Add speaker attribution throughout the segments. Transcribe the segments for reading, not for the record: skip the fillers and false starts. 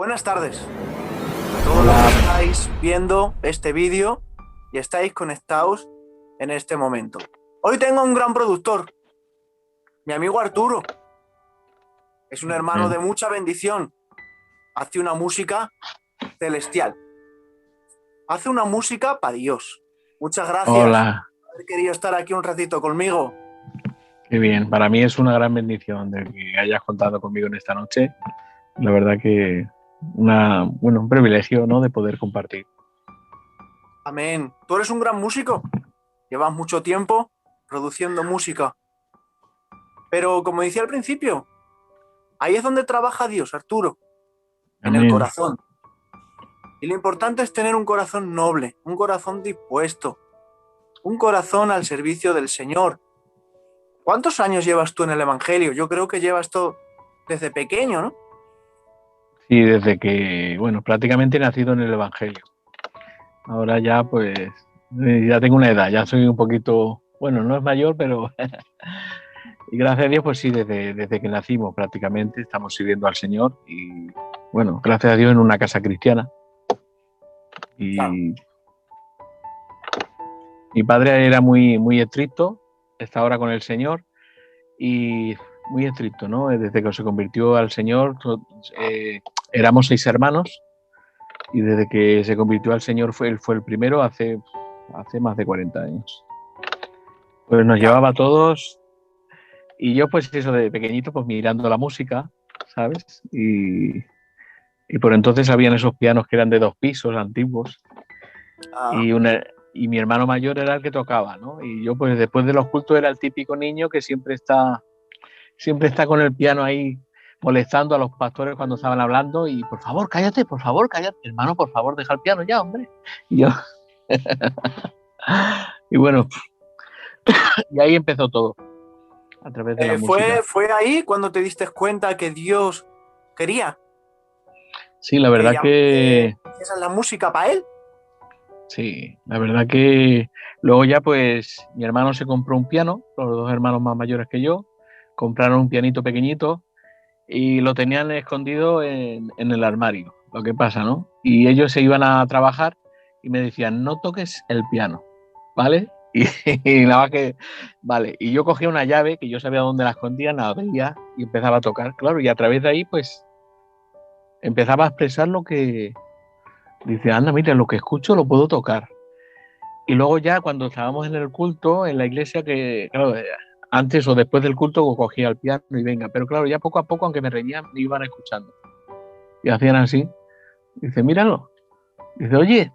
Speaker 1: Buenas tardes a todos los que
Speaker 2: Hola,
Speaker 1: estáis viendo este vídeo y estáis conectados en este momento. Hoy tengo un gran productor, mi amigo Arturo. Es un hermano
Speaker 2: bien.
Speaker 1: de mucha bendición. Hace una música celestial. Hace una música para Dios. Muchas gracias
Speaker 2: Hola,
Speaker 1: por haber querido estar aquí un ratito conmigo.
Speaker 2: qué bien. Para mí es una gran bendición de que hayas contado conmigo en esta noche. La verdad que un privilegio, ¿no? De poder compartir.
Speaker 1: Amén. Tú eres un gran músico. Llevas mucho tiempo produciendo música. Pero como decía al principio, ahí es donde trabaja Dios, Arturo, en el
Speaker 2: Amén.
Speaker 1: corazón. Y lo importante es tener un corazón noble, un corazón dispuesto, un corazón al servicio del Señor. ¿Cuántos años llevas tú en el Evangelio? Yo creo que llevas todo desde pequeño, ¿no?
Speaker 2: Sí, desde que, bueno, prácticamente he nacido en el Evangelio. Ahora ya, pues, ya tengo una edad, ya soy un poquito, bueno, no es mayor, pero, y gracias a Dios, pues sí, desde que nacimos prácticamente estamos sirviendo al Señor y, bueno, gracias a Dios en una casa cristiana.
Speaker 1: Claro.
Speaker 2: Y mi padre era muy estricto, está ahora con el Señor y muy estricto, ¿no? Desde que se convirtió al Señor, eh, éramos 6 hermanos y desde que se convirtió al Señor él fue el primero hace más de 40 años. Pues nos
Speaker 1: Ya.
Speaker 2: llevaba a todos y yo pues eso de pequeñito pues mirando la música, ¿sabes? Y por entonces habían esos pianos que eran de 2 pisos antiguos
Speaker 1: Ah,
Speaker 2: y, una, y mi hermano mayor era el que tocaba, ¿no? Y yo pues después de los cultos era el típico niño que siempre está con el piano ahí molestando a los pastores cuando estaban hablando y por favor, cállate, hermano, por favor, deja el piano ya, hombre. Y yo, y bueno, y ahí empezó todo, a través de la música.
Speaker 1: fue ahí cuando te diste cuenta que Dios quería
Speaker 2: Sí, la
Speaker 1: que,
Speaker 2: verdad que,
Speaker 1: hicieras la música para Él.
Speaker 2: sí, la verdad que luego ya pues mi hermano se compró un piano, los 2 hermanos más mayores que yo, compraron un pianito pequeñito y lo tenían escondido en el armario. Lo que pasa, ¿no? Y ellos se iban a trabajar y me decían, no toques el piano, ¿vale? Y nada más que, vale. Y yo cogía una llave que yo sabía dónde la escondía, la abría y empezaba a tocar, claro. Y a través de ahí, pues, empezaba a expresar lo que dice, anda, mira, lo que escucho lo puedo tocar. Y luego ya cuando estábamos en el culto, en la iglesia, que, claro, antes o después del culto cogía el piano y venga. Pero claro, ya poco a poco, aunque me reñían, me iban escuchando. Y hacían así. Dice, míralo. Dice, oye,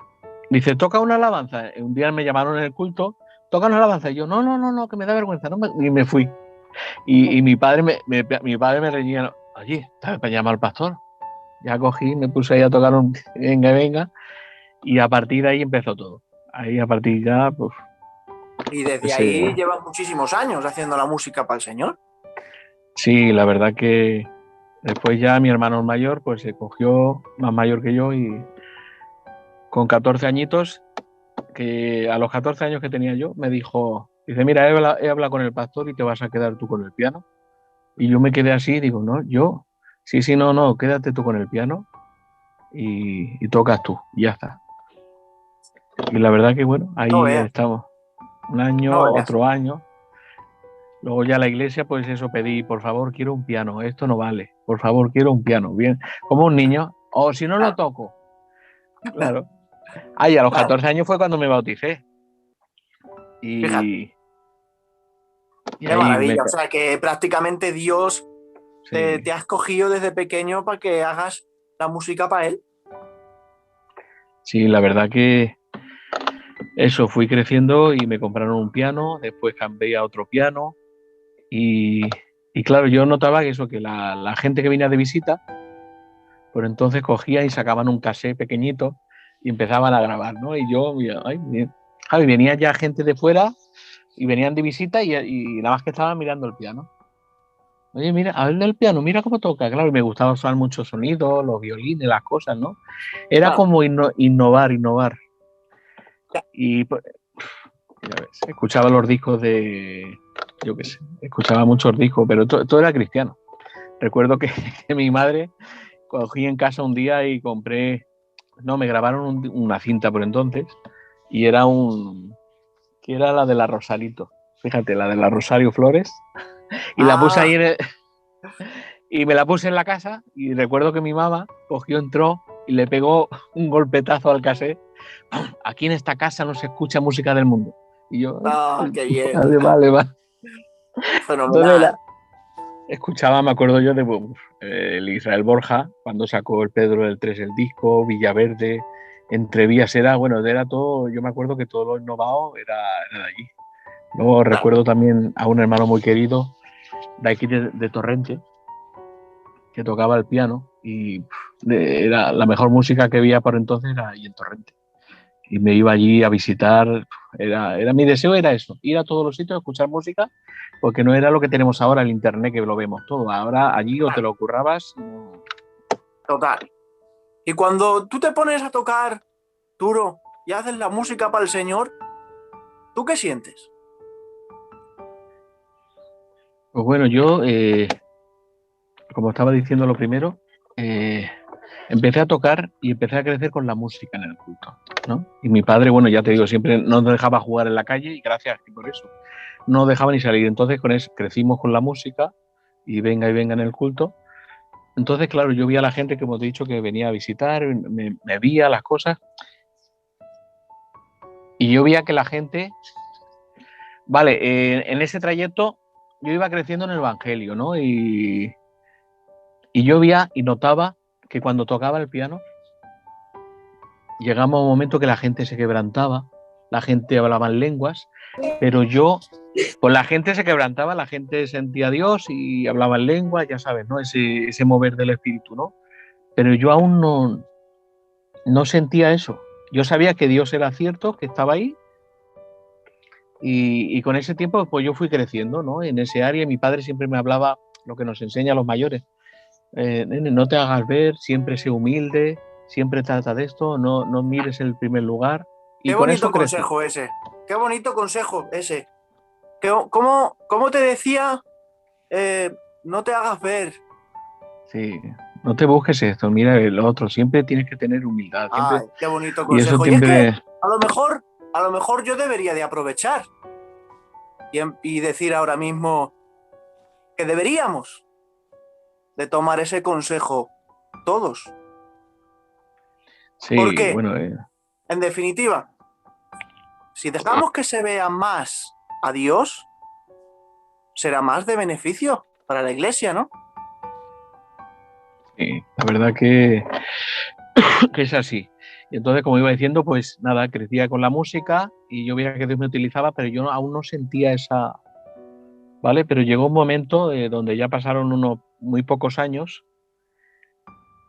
Speaker 2: dice, toca una alabanza. Un día me llamaron en el culto, toca una alabanza. Y yo, no, no, no, no, que me da vergüenza. Y me fui. Y mi padre me reñía, oye, ¿sabes para llamar al pastor? Ya cogí, me puse ahí a tocar un venga, venga. Y a partir de ahí empezó todo. Ahí a partir ya, pues,
Speaker 1: Y desde
Speaker 2: ese...
Speaker 1: ahí llevas muchísimos años haciendo la música para el Señor.
Speaker 2: Sí, la verdad que después ya mi hermano mayor, pues se cogió más mayor que yo y con 14 añitos que a los 14 años que tenía yo, me dijo, dice, mira, he hablado con el pastor y te vas a quedar tú con el piano. Y yo me quedé así, digo, no, yo, sí, sí, no, no, quédate tú con el piano y tocas tú, y ya está. Y la verdad que bueno,
Speaker 1: No
Speaker 2: ahí
Speaker 1: veas,
Speaker 2: estamos, un
Speaker 1: no
Speaker 2: año,
Speaker 1: veas.
Speaker 2: otro año. Luego ya la iglesia, pues eso pedí, por favor, quiero un piano, esto no vale, por favor, quiero un piano, bien, como un niño, o si no lo
Speaker 1: Claro,
Speaker 2: toco, claro. Ay, a los
Speaker 1: claro.
Speaker 2: 14 años fue cuando me bauticé
Speaker 1: Fíjate,
Speaker 2: y, y
Speaker 1: qué
Speaker 2: ahí
Speaker 1: maravilla. O sea, que prácticamente Dios te
Speaker 2: sí,
Speaker 1: ha escogido desde pequeño para que hagas la música para Él.
Speaker 2: sí, la verdad que eso, fui creciendo y me compraron un piano, después cambié a otro piano y, y claro, yo notaba que eso, que la gente que venía de visita, por entonces cogía y sacaban un cassette pequeñito y empezaban a grabar, ¿no? Y yo, ay, bien. Claro, y venía ya gente de fuera y venían de visita y nada más que estaban mirando el piano. Oye, mira, a ver el piano, mira cómo toca. Claro, y me gustaba usar muchos sonidos, los violines, las cosas, ¿no? Era
Speaker 1: Claro.
Speaker 2: como innovar. Y pues, ya ves, escuchaba los discos yo qué sé, escuchaba muchos discos, pero todo era cristiano. Recuerdo que, que mi madre cogí en casa un día y compré, no, me grabaron una cinta por entonces y que era la de la Rosalito, fíjate, la de la Rosario Flores, y la puse ahí
Speaker 1: Ah,
Speaker 2: y me la puse en la casa y recuerdo que mi mamá cogió, entró y le pegó un golpetazo al cassette. Aquí en esta casa no se escucha música del mundo. Y yo,
Speaker 1: qué bien.
Speaker 2: vale, vale, vale. Entonces
Speaker 1: Fenomenal.
Speaker 2: escuchaba, me acuerdo yo de el Israel Borja, cuando sacó el Pedro del 3 el disco, Villaverde, Entrevías, era todo, yo me acuerdo que todo lo innovado era de allí. Luego
Speaker 1: Claro.
Speaker 2: recuerdo también a un hermano muy querido de aquí de Torrente, que tocaba el piano y era la mejor música que había por entonces era ahí en Torrente. Y me iba allí a visitar, mi deseo era eso, ir a todos los sitios, escuchar música, porque no era lo que tenemos ahora, el internet, que lo vemos todo. Ahora allí o te
Speaker 1: Claro,
Speaker 2: lo currabas.
Speaker 1: total. Y cuando tú te pones a tocar duro y haces la música para el Señor, ¿tú qué sientes?
Speaker 2: Pues bueno, yo, como estaba diciendo lo primero, eh, empecé a tocar y empecé a crecer con la música en el culto, ¿no? Y mi padre, bueno, ya te digo, siempre nos dejaba jugar en la calle y gracias por eso. No dejaba ni salir. Entonces con eso crecimos con la música y venga en el culto. Entonces, claro, yo vi a la gente que hemos dicho que venía a visitar, me veía las cosas y yo veía que la gente, vale, en ese trayecto yo iba creciendo en el Evangelio, ¿no? Y yo veía y notaba que cuando tocaba el piano, llegaba un momento que la gente se quebrantaba, la gente hablaba en lenguas, pero yo, pues la gente se quebrantaba, la gente sentía a Dios y hablaba en lenguas, ya sabes, ¿no? Ese mover del espíritu, ¿no? Pero yo aún no sentía eso. Yo sabía que Dios era cierto, que estaba ahí, y con ese tiempo pues yo fui creciendo, ¿no? En ese área. Mi padre siempre me hablaba lo que nos enseña a los mayores. Nene, no te hagas ver, siempre sé humilde, siempre trata de esto, no mires el primer lugar. Y
Speaker 1: Qué
Speaker 2: con eso
Speaker 1: bonito
Speaker 2: crecí.
Speaker 1: consejo ese. Qué bonito consejo ese. ¿Cómo te decía? No te hagas ver.
Speaker 2: Sí, no te busques esto, mira el otro, siempre tienes que tener humildad, siempre,
Speaker 1: Ay, qué bonito
Speaker 2: y eso
Speaker 1: consejo. Y es que
Speaker 2: siempre,
Speaker 1: a lo mejor yo debería de aprovechar y decir ahora mismo que deberíamos de tomar ese consejo todos.
Speaker 2: sí,
Speaker 1: Porque,
Speaker 2: bueno,
Speaker 1: en definitiva, si dejamos que se vea más a Dios, será más de beneficio para la iglesia, ¿no?
Speaker 2: sí, la verdad que es así. Y entonces, como iba diciendo, pues nada, crecía con la música y yo veía que Dios me utilizaba, pero yo aún no sentía esa, ¿vale? Pero llegó un momento donde ya pasaron unos muy pocos años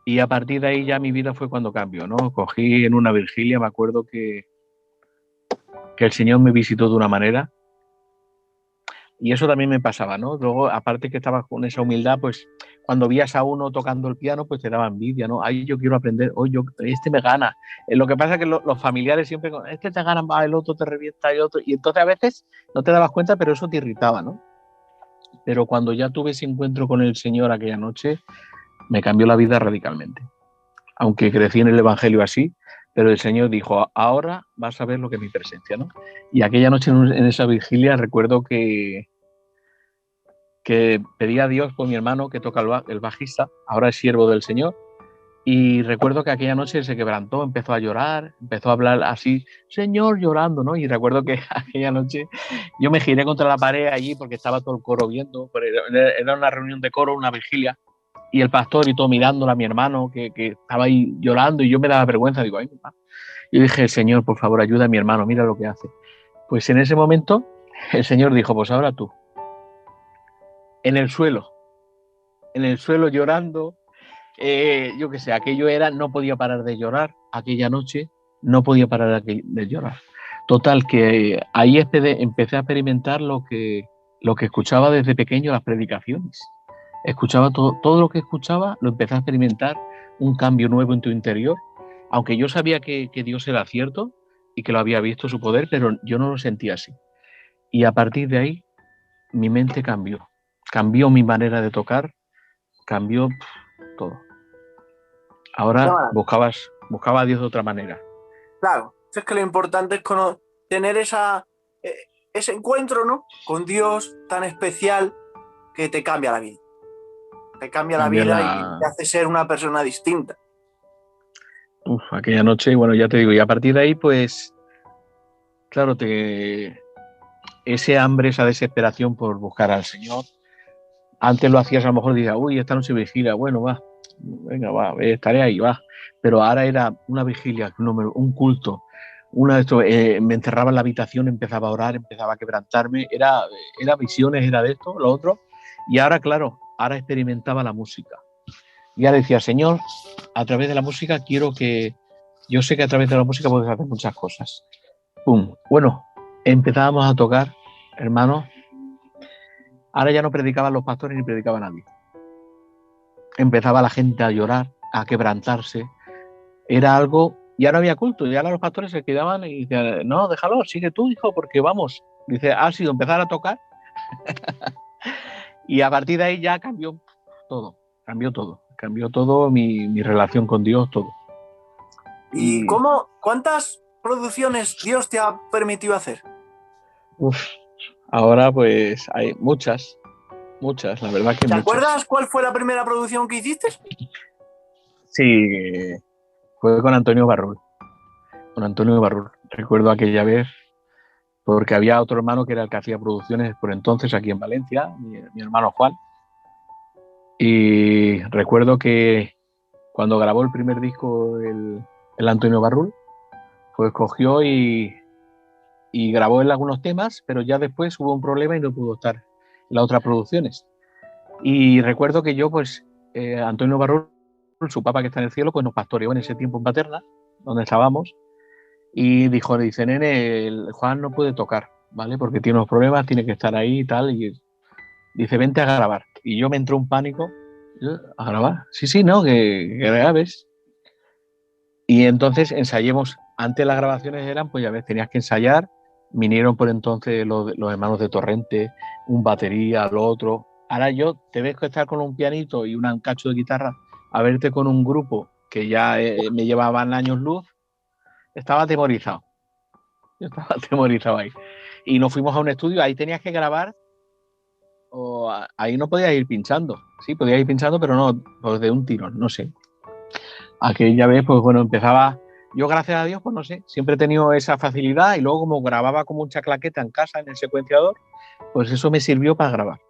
Speaker 2: y a partir de ahí ya mi vida fue cuando cambió, ¿no? Cogí en una vigilia, me acuerdo que el Señor me visitó de una manera y eso también me pasaba, ¿no? Luego, aparte que estaba con esa humildad, pues cuando vías a uno tocando el piano, pues te daba envidia, ¿no? Ay, yo quiero aprender, hoy este me gana. Lo que pasa es que los familiares siempre, este te gana más, el otro te revienta, el otro, y entonces a veces no te dabas cuenta, pero eso te irritaba, ¿no? Pero cuando ya tuve ese encuentro con el Señor aquella noche, me cambió la vida radicalmente. Aunque crecí en el Evangelio así, pero el Señor dijo, ahora vas a ver lo que es mi presencia, ¿no? Y aquella noche en esa vigilia recuerdo que pedí a Dios por mi hermano que toca el bajista, ahora es siervo del Señor, y recuerdo que aquella noche se quebrantó, empezó a llorar, empezó a hablar así, Señor, llorando, ¿no? Y recuerdo que aquella noche yo me giré contra la pared allí porque estaba todo el coro viendo, pero era una reunión de coro, una vigilia, y el pastor y todo mirándola a mi hermano que estaba ahí llorando y yo me daba vergüenza, digo, ay, mamá. Y dije, Señor, por favor, ayuda a mi hermano, mira lo que hace. Pues en ese momento el Señor dijo, pues ahora tú, en el suelo, llorando, yo qué sé, aquello era, no podía parar de llorar aquella noche, no podía parar de llorar. Total, que ahí empecé a experimentar lo que escuchaba desde pequeño, las predicaciones. Escuchaba todo lo que escuchaba, lo empecé a experimentar, un cambio nuevo en tu interior, aunque yo sabía que Dios era cierto y que lo había visto su poder, pero yo no lo sentía así. Y a partir de ahí, mi mente cambió mi manera de tocar, cambió todo. Ahora
Speaker 1: Llámala.
Speaker 2: buscaba a Dios de otra manera.
Speaker 1: Claro, es que lo importante es tener eh, ese encuentro, ¿no? Con Dios tan especial que te cambia la vida. Te cambia la
Speaker 2: Cambia
Speaker 1: vida y te
Speaker 2: la...
Speaker 1: hace ser una persona distinta.
Speaker 2: Uf, aquella noche, bueno, ya te digo, y a partir de ahí, pues, claro, ese hambre, esa desesperación por buscar al Señor. Antes lo hacías a lo mejor, decías, uy, esta noche vigilia, bueno, va, venga, va, estaré ahí, va. Pero ahora era una vigilia, un culto, una de estos, me encerraba en la habitación, empezaba a orar, empezaba a quebrantarme, era visiones, era de esto, lo otro. Y ahora, claro, ahora experimentaba la música. Y ahora decía, Señor, a través de la música quiero que, yo sé que a través de la música puedes hacer muchas cosas. Pum. Bueno, empezábamos a tocar, hermanos. Ahora ya no predicaban los pastores ni predicaba nadie. Empezaba la gente a llorar, a quebrantarse. Era algo, ya no había culto, ya los pastores se quedaban y decían, no, déjalo, sigue tú, hijo, porque vamos. Dice, ha sido empezar a tocar y a partir de ahí ya cambió todo mi relación con Dios, todo.
Speaker 1: ¿Y
Speaker 2: Y
Speaker 1: cuántas producciones Dios te ha permitido hacer?
Speaker 2: uf, ahora pues hay muchas, la verdad que
Speaker 1: ¿Te
Speaker 2: muchas.
Speaker 1: acuerdas cuál fue la primera producción que hiciste?
Speaker 2: Sí, fue con Antonio Barrul. Con Antonio Barrul. Recuerdo aquella vez, porque había otro hermano que era el que hacía producciones por entonces aquí en Valencia, mi hermano Juan. Y recuerdo que cuando grabó el primer disco el Antonio Barrul, pues cogió y grabó él algunos temas, pero ya después hubo un problema y no pudo estar en las otras producciones. Y recuerdo que yo, pues, Antonio Barrul, su papá que está en el cielo, pues nos pastoreó en ese tiempo en Paterna, donde estábamos, y dice, nene, el Juan no puede tocar, ¿vale? Porque tiene unos problemas, tiene que estar ahí y tal, y dice, vente a grabar. Y yo me entró un pánico, ¿a grabar? Sí, sí, no, que grabes. Y entonces ensayemos, antes las grabaciones eran, pues ya ves, tenías que ensayar, vinieron por entonces los hermanos de Torrente, un batería, lo otro. Ahora yo te ves que estar con un pianito y un cacho de guitarra, a verte con un grupo que ya me llevaban años luz, estaba atemorizado. Yo estaba atemorizado ahí. Y nos fuimos a un estudio, ahí tenías que grabar, ahí no podías ir pinchando. Sí, podías ir pinchando, pero no, pues de un tirón, no sé. Aquella vez, pues bueno, empezaba. Yo, gracias a Dios, pues no sé, siempre he tenido esa facilidad y luego, como grababa con mucha claqueta en casa, en el secuenciador, pues eso me sirvió para grabar.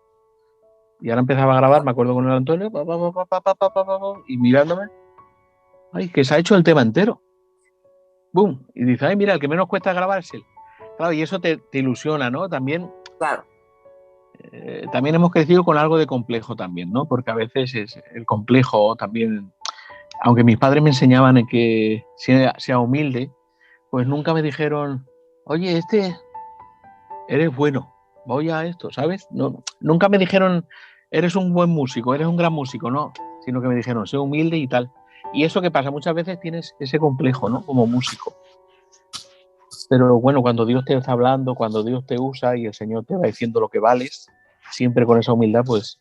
Speaker 2: Y ahora empezaba a grabar, me acuerdo con el Antonio, y mirándome, ay, que se ha hecho el tema entero. ¡Bum! Y dice, ay, mira, el que menos cuesta grabar es él. Claro, y eso te ilusiona, ¿no?
Speaker 1: Claro.
Speaker 2: También hemos crecido con algo de complejo también, ¿no? Porque a veces es el complejo también, aunque mis padres me enseñaban que sea humilde, pues nunca me dijeron, oye, eres bueno, voy a esto, ¿sabes? No, nunca me dijeron, eres un buen músico, eres un gran músico, no, sino que me dijeron, sé humilde y tal. Y eso que pasa, muchas veces tienes ese complejo, ¿no? Como músico. Pero bueno, cuando Dios te está hablando, cuando Dios te usa y el Señor te va diciendo lo que vales, siempre con esa humildad, pues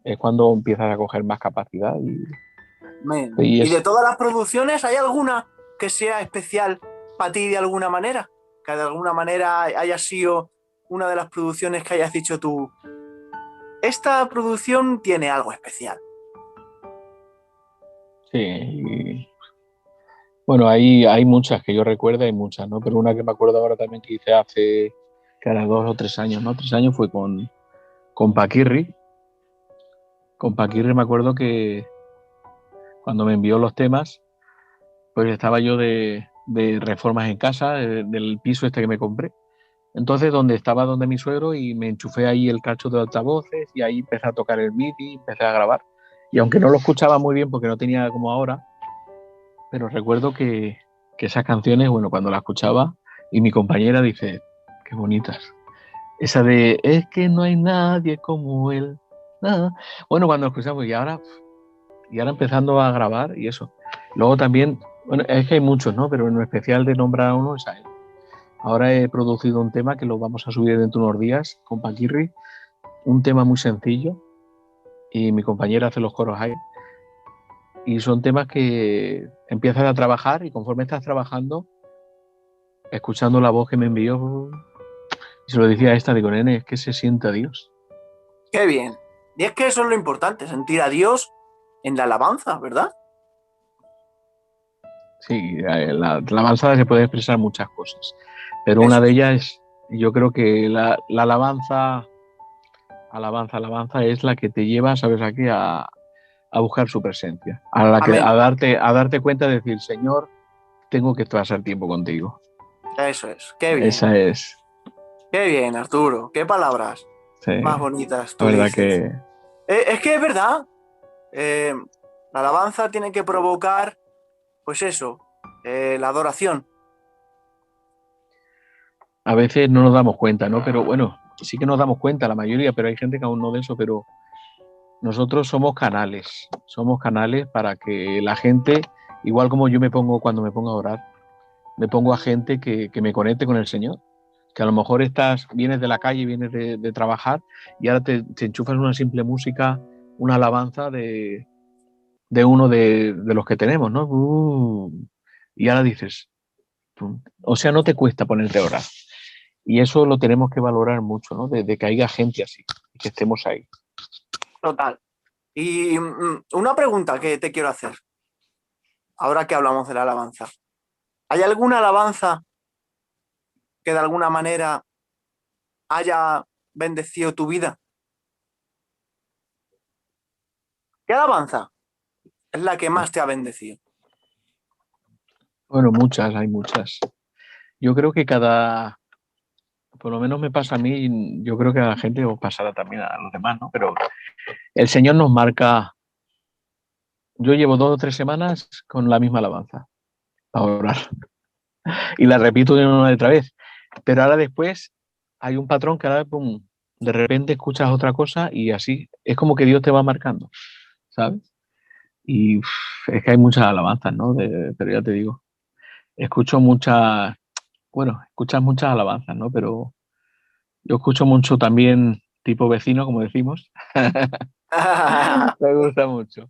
Speaker 2: es cuando empiezas a coger más capacidad. Y
Speaker 1: ¿Y de
Speaker 2: es,
Speaker 1: todas las producciones, hay alguna que sea especial para ti de alguna manera? Que de alguna manera haya sido una de las producciones que hayas dicho tú, esta producción tiene algo especial.
Speaker 2: sí, bueno, hay muchas que yo recuerdo, hay muchas, ¿no? Pero una que me acuerdo ahora también que hice hace, que era 2 o 3 años, ¿no? 3 años fue con Paquirri. Con Paquirri me acuerdo que cuando me envió los temas, pues estaba yo de reformas en casa, del piso este que me compré. Entonces, donde mi suegro, y me enchufé ahí el cacho de altavoces y ahí empecé a tocar el MIDI, empecé a grabar. Y aunque no lo escuchaba muy bien porque no tenía como ahora, pero recuerdo que esas canciones, bueno, cuando las escuchaba y mi compañera dice, qué bonitas. Esa de, es que no hay nadie como él. Nada. Bueno, cuando escuchamos y ahora empezando a grabar y eso. Luego también, bueno, es que hay muchos, ¿no? Pero en especial de nombrar a uno es a él. Ahora he producido un tema que lo vamos a subir dentro de unos días con Paquirri, un tema muy sencillo y mi compañera hace los coros ahí. Y son temas que empiezas a trabajar y conforme estás trabajando, escuchando la voz que me envió, y se lo decía a esta, digo, nene, es que se sienta Dios.
Speaker 1: Qué bien. Y es que eso es lo importante, sentir a Dios en la alabanza, ¿verdad?
Speaker 2: Sí, la alabanza se puede expresar muchas cosas, pero una
Speaker 1: Eso
Speaker 2: de
Speaker 1: es.
Speaker 2: ellas es, yo creo que la alabanza es la que te lleva, ¿sabes a qué? A buscar su presencia,
Speaker 1: Amén.
Speaker 2: a darte cuenta de decir, Señor, tengo que pasar tiempo contigo.
Speaker 1: Eso es. Qué bien.
Speaker 2: Esa es,
Speaker 1: Qué bien, Arturo. Qué palabras
Speaker 2: sí,
Speaker 1: más bonitas
Speaker 2: la
Speaker 1: tú
Speaker 2: verdad
Speaker 1: dices.
Speaker 2: que
Speaker 1: Es que es verdad. eh, la alabanza tiene que provocar, pues eso, la adoración.
Speaker 2: a veces no nos damos cuenta, ¿no? Pero bueno, sí que nos damos cuenta, la mayoría, pero hay gente que aún no de eso, pero nosotros somos canales para que la gente, igual como yo me pongo cuando me pongo a orar, me pongo a gente que me conecte con el Señor. Que a lo mejor vienes de la calle, vienes de trabajar y ahora te enchufas una simple música, una alabanza de uno de los que tenemos, ¿no? Y ahora dices, o sea, no te cuesta ponerte a orar. Y eso lo tenemos que valorar mucho, ¿no? De que haya gente así, que estemos ahí.
Speaker 1: Total. Y una pregunta que te quiero hacer, ahora que hablamos de la alabanza. ¿Hay alguna alabanza que de alguna manera haya bendecido tu vida? ¿Qué alabanza es la que más te ha bendecido?
Speaker 2: Bueno, hay muchas. Yo creo que por lo menos me pasa a mí, yo creo que a la gente os pasará también a los demás, ¿no? Pero el Señor nos marca. Yo llevo 2 o 3 semanas con la misma alabanza a orar y la repito de una y otra vez. Pero ahora después hay un patrón que ahora, pum, de repente escuchas otra cosa y así es como que Dios te va marcando, ¿sabes? Y es que hay muchas alabanzas, ¿no? Pero ya te digo, escucho muchas, bueno, escuchas muchas alabanzas, ¿no? Pero yo escucho mucho también tipo vecino, como decimos. Me gusta mucho.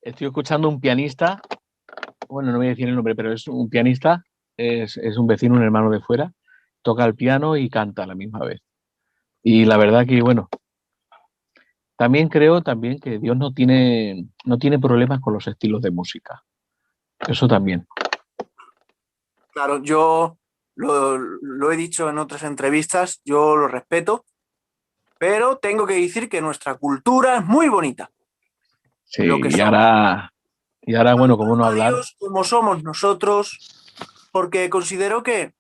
Speaker 2: Estoy escuchando un pianista, bueno, no voy a decir el nombre, pero es un pianista, es un vecino, un hermano de fuera, toca el piano y canta a la misma vez. Y la verdad que, bueno, también creo también que Dios no tiene problemas con los estilos de música. Eso también.
Speaker 1: Claro, yo lo he dicho en otras entrevistas, yo lo respeto, pero tengo que decir que nuestra cultura es muy bonita. Lo que
Speaker 2: Sí,
Speaker 1: somos.
Speaker 2: bueno, como no
Speaker 1: Cantando a
Speaker 2: hablar,
Speaker 1: Dios como somos nosotros, porque considero que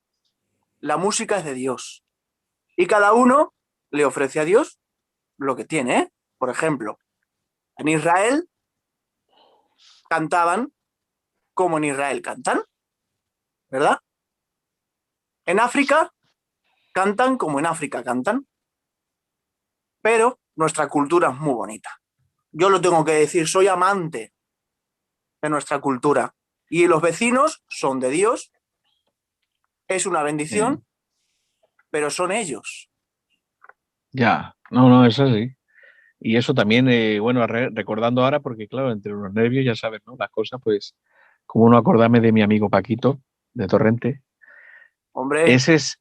Speaker 1: la música es de Dios. Y cada uno le ofrece a Dios lo que tiene, ¿eh? Por ejemplo, en Israel cantaban como en Israel cantan, ¿verdad? En África cantan como en África cantan, pero nuestra cultura es muy bonita. Yo lo tengo que decir, soy amante de nuestra cultura. Y los vecinos son de Dios, es una
Speaker 2: eh,
Speaker 1: bendición, pero son ellos.
Speaker 2: ya, no, eso sí. Y eso también, bueno, recordando ahora, porque claro, entre los nervios, ya sabes, ¿no? Las cosas, pues, como no acordarme de mi amigo Paquito, de Torrente,
Speaker 1: Hombre,
Speaker 2: ese es,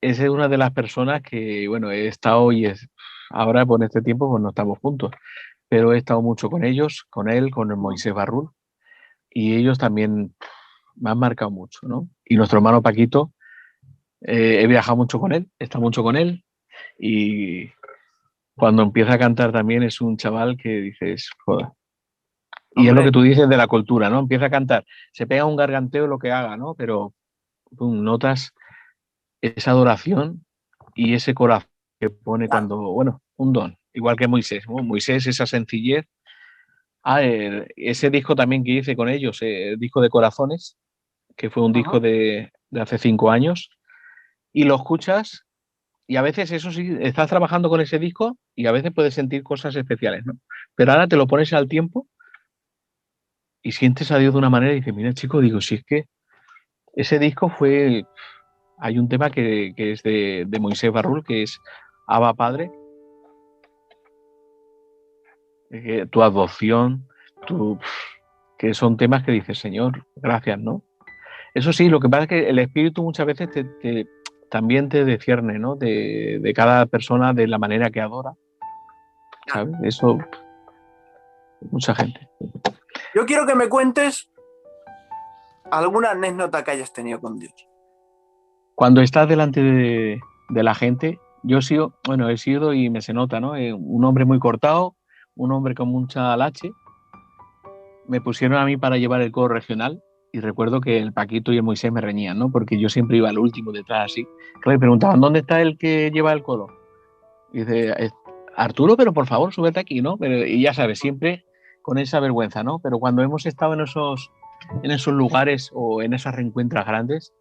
Speaker 2: ese es una de las personas que, bueno, he estado ahora por este tiempo, pues no estamos juntos, pero he estado mucho con ellos, con él, con el Moisés Barrul, y ellos también me han marcado mucho, ¿no? Y nuestro hermano Paquito, he viajado mucho con él, he estado mucho con él, y cuando empieza a cantar también es un chaval que dices, joder. Y es lo que
Speaker 1: hombre,
Speaker 2: tú dices de la cultura, ¿no? Empieza a cantar, se pega un garganteo lo que haga, ¿no? Pero pum, notas esa adoración y ese corazón que pone
Speaker 1: claro.
Speaker 2: cuando, bueno, un don, igual que Moisés, ¿no? Moisés, esa sencillez. Ese disco también que hice con ellos, el disco de Corazones, que fue un disco
Speaker 1: Ajá.
Speaker 2: de hace 5 años, y lo escuchas y a veces eso sí, estás trabajando con ese disco y a veces puedes sentir cosas especiales, ¿no? Pero ahora te lo pones al tiempo y sientes a Dios de una manera y dices, mira, chico, digo, si es que ese disco hay un tema que es de Moisés Barrul, que es Abba Padre, tu adopción. que son temas que dices, Señor, gracias, ¿no? Eso sí, lo que pasa es que el espíritu muchas veces también te discierne, ¿no? De cada persona, de la manera que adora, ¿sabes? Eso, mucha gente.
Speaker 1: Yo quiero que me cuentes alguna anécdota que hayas tenido con Dios.
Speaker 2: Cuando estás delante de la gente, he sido y me se nota, ¿no? Un hombre muy cortado, un hombre con mucha lache. Me pusieron a mí para llevar el coro regional y recuerdo que el Paquito y el Moisés me reñían, ¿no? Porque yo siempre iba al último detrás así. Claro, y preguntaban, ¿dónde está el que lleva el coro? Y dice, Arturo, pero por favor, súbete aquí, ¿no? Y ya sabes, siempre con esa vergüenza, ¿no? Pero cuando hemos estado en esos lugares o en esas reencuentras grandes,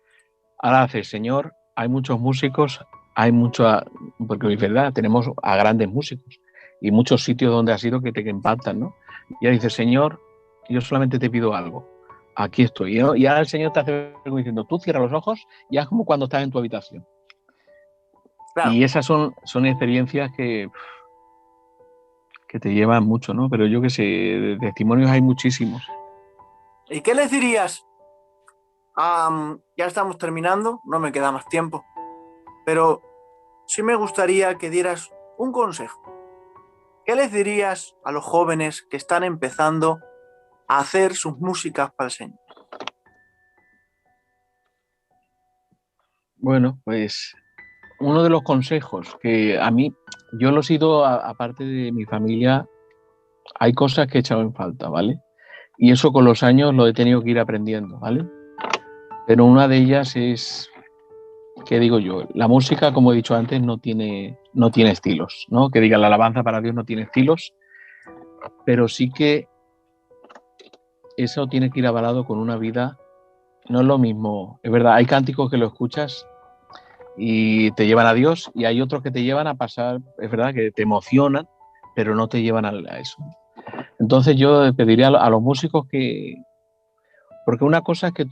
Speaker 2: ahora hace, Señor, hay muchos músicos, porque es verdad, tenemos a grandes músicos y muchos sitios donde has ido que te impactan, ¿no? Y ahora dice, Señor, yo solamente te pido algo, aquí estoy, ¿no? Y ahora el Señor te hace algo diciendo, tú cierra los ojos, ya es como cuando estás en tu habitación. Claro. Y esas son experiencias que te llevan mucho, ¿no? Pero yo qué sé, de testimonios hay muchísimos.
Speaker 1: ¿Y qué les dirías? Ya estamos terminando, no me queda más tiempo, pero sí me gustaría que dieras un consejo. ¿Qué les dirías a los jóvenes que están empezando a hacer sus músicas para el Señor?
Speaker 2: Bueno, pues uno de los consejos que a mí, yo los he ido, aparte de mi familia, hay cosas que he echado en falta, ¿vale? Y eso con los años lo he tenido que ir aprendiendo, ¿vale? Pero una de ellas es, ¿qué digo yo? La música, como he dicho antes, no tiene estilos, ¿no? Que diga la alabanza para Dios no tiene estilos, pero sí que eso tiene que ir avalado con una vida, no es lo mismo, es verdad, hay cánticos que lo escuchas y te llevan a Dios y hay otros que te llevan a pasar, es verdad, que te emocionan, pero no te llevan a eso. Entonces yo pediría a los músicos que, porque una cosa es que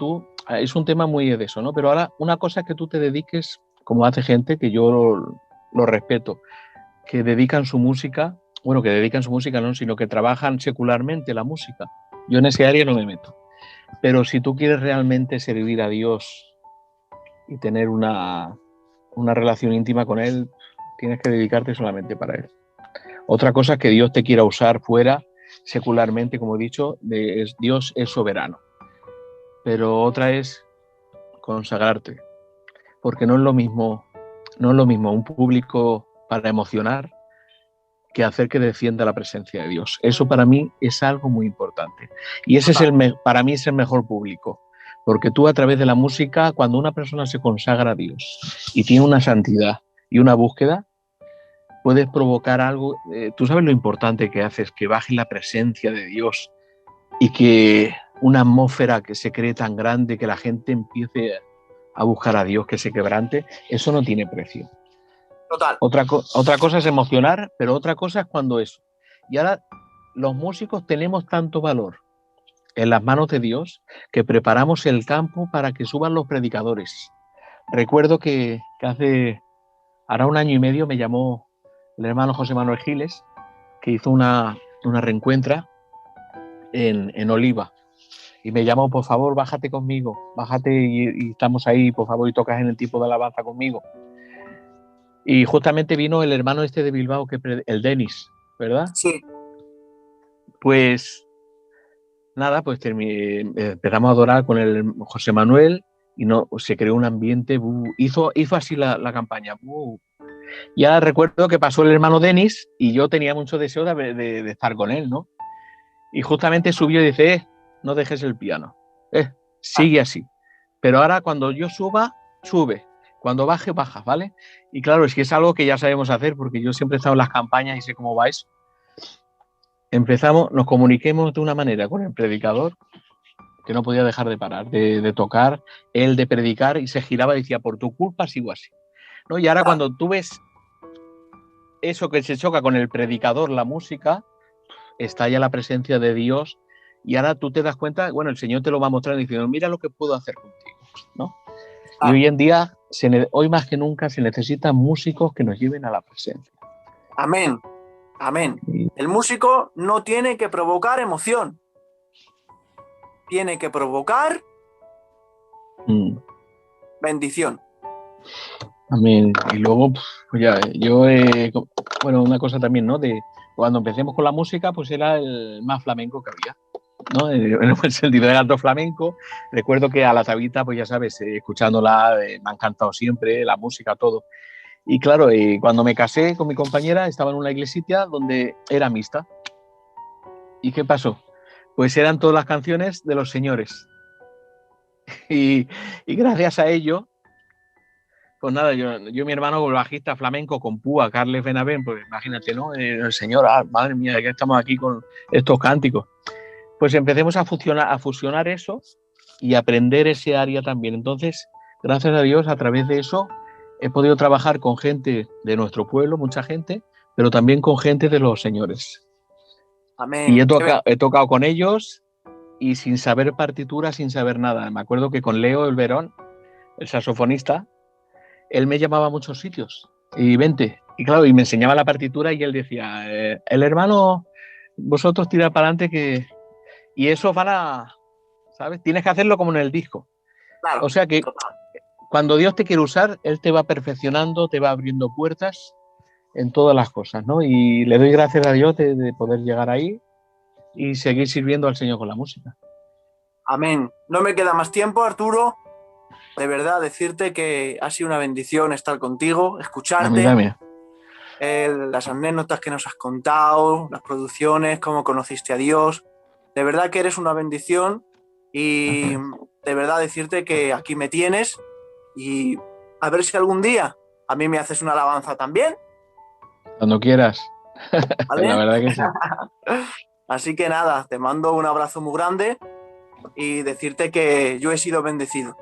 Speaker 2: es un tema muy de eso, ¿no? Pero ahora una cosa es que tú te dediques, como hace gente, que yo lo respeto, que dedican su música, no, sino que trabajan secularmente la música. Yo en ese área no me meto. Pero si tú quieres realmente servir a Dios y tener una relación íntima con Él, tienes que dedicarte solamente para Él. Otra cosa es que Dios te quiera usar fuera, secularmente, como he dicho, Dios es soberano. Pero otra es consagrarte, porque no es lo mismo un público para emocionar que hacer que descienda la presencia de Dios. Eso para mí es algo muy importante. Y ese para mí es el mejor público. Porque tú a través de la música, cuando una persona se consagra a Dios y tiene una santidad y una búsqueda, puedes provocar algo. Tú sabes lo importante que haces, que baje la presencia de Dios y que una atmósfera que se cree tan grande, que la gente empiece a buscar a Dios, que se quebrante, eso no tiene precio.
Speaker 1: Total.
Speaker 2: Otra cosa es emocionar, pero otra cosa es cuando eso. Y ahora los músicos tenemos tanto valor en las manos de Dios que preparamos el campo para que suban los predicadores. Recuerdo que hará 1 año y medio me llamó el hermano José Manuel Giles, que hizo una reencuentra en Oliva. Y me llamó, por favor, bájate conmigo, bájate y estamos ahí, por favor, y tocas en el tipo de alabanza conmigo. Y justamente vino el hermano este de Bilbao, el Denis, ¿verdad?
Speaker 1: Sí.
Speaker 2: Pues nada, pues empezamos a adorar con el José Manuel y se creó un ambiente, hizo así la campaña. Ya recuerdo que pasó el hermano Denis y yo tenía mucho deseo de estar con él, ¿no? Y justamente subió y dice, no dejes el piano, sigue así. Pero ahora cuando yo suba, sube. Cuando baje, bajas, ¿vale? Y claro, es que es algo que ya sabemos hacer porque yo siempre he estado en las campañas y sé cómo va eso. Nos comuniquemos de una manera con el predicador que no podía dejar de parar, de tocar, él de predicar y se giraba y decía, por tu culpa sigo así, ¿no? Y ahora cuando tú ves eso que se choca con el predicador, la música, está ya la presencia de Dios y ahora tú te das cuenta, bueno, el Señor te lo va a mostrar diciendo, mira lo que puedo hacer contigo, ¿no? Y hoy en día, hoy más que nunca, se necesitan músicos que nos lleven a la presencia.
Speaker 1: Amén. Amén. El músico no tiene que provocar emoción. tiene que provocar
Speaker 2: Mm.
Speaker 1: bendición.
Speaker 2: Amén. Y luego, pues ya, bueno, una cosa también, ¿no? De cuando empecemos con la música, pues era el más flamenco que había, ¿no? En el buen sentido, era alto flamenco. Recuerdo que a la Tabita, pues ya sabes, escuchándola, me ha encantado siempre, la música, todo. Y claro, cuando me casé con mi compañera, estaba en una iglesita donde era mixta. ¿Y qué pasó? Pues eran todas las canciones de los señores. Y, y gracias a ello, pues nada, yo mi hermano con el bajista flamenco con púa, Carles Benavent, pues imagínate, ¿no? El señor, madre mía, que estamos aquí con estos cánticos. Pues empecemos a fusionar eso y aprender ese área también. Entonces, gracias a Dios, a través de eso he podido trabajar con gente de nuestro pueblo, mucha gente, pero también con gente de los señores. Y
Speaker 1: Amén.
Speaker 2: he tocado con ellos y sin saber partitura, sin saber nada. Me acuerdo que con Leo el Verón, el saxofonista, él me llamaba a muchos sitios y vente. Y claro, y me enseñaba la partitura y él decía, el hermano, vosotros tirad para adelante que... Y eso ¿sabes? Tienes que hacerlo como en el disco.
Speaker 1: Claro,
Speaker 2: O sea que
Speaker 1: total.
Speaker 2: cuando Dios te quiere usar, Él te va perfeccionando, te va abriendo puertas en todas las cosas, ¿no? Y le doy gracias a Dios de poder llegar ahí y seguir sirviendo al Señor con la música.
Speaker 1: Amén. No me queda más tiempo, Arturo. De verdad, decirte que ha sido una bendición estar contigo,
Speaker 2: A mí
Speaker 1: escucharte,
Speaker 2: también.
Speaker 1: las anécdotas que nos has contado, las producciones, cómo conociste a Dios. De verdad que eres una bendición y
Speaker 2: Gracias.
Speaker 1: de verdad decirte que aquí me tienes y a ver si algún día a mí me haces una alabanza también,
Speaker 2: Cuando quieras. La
Speaker 1: ¿vale?
Speaker 2: verdad que sí.
Speaker 1: Así que nada, te mando un abrazo muy grande y decirte que yo he sido bendecido.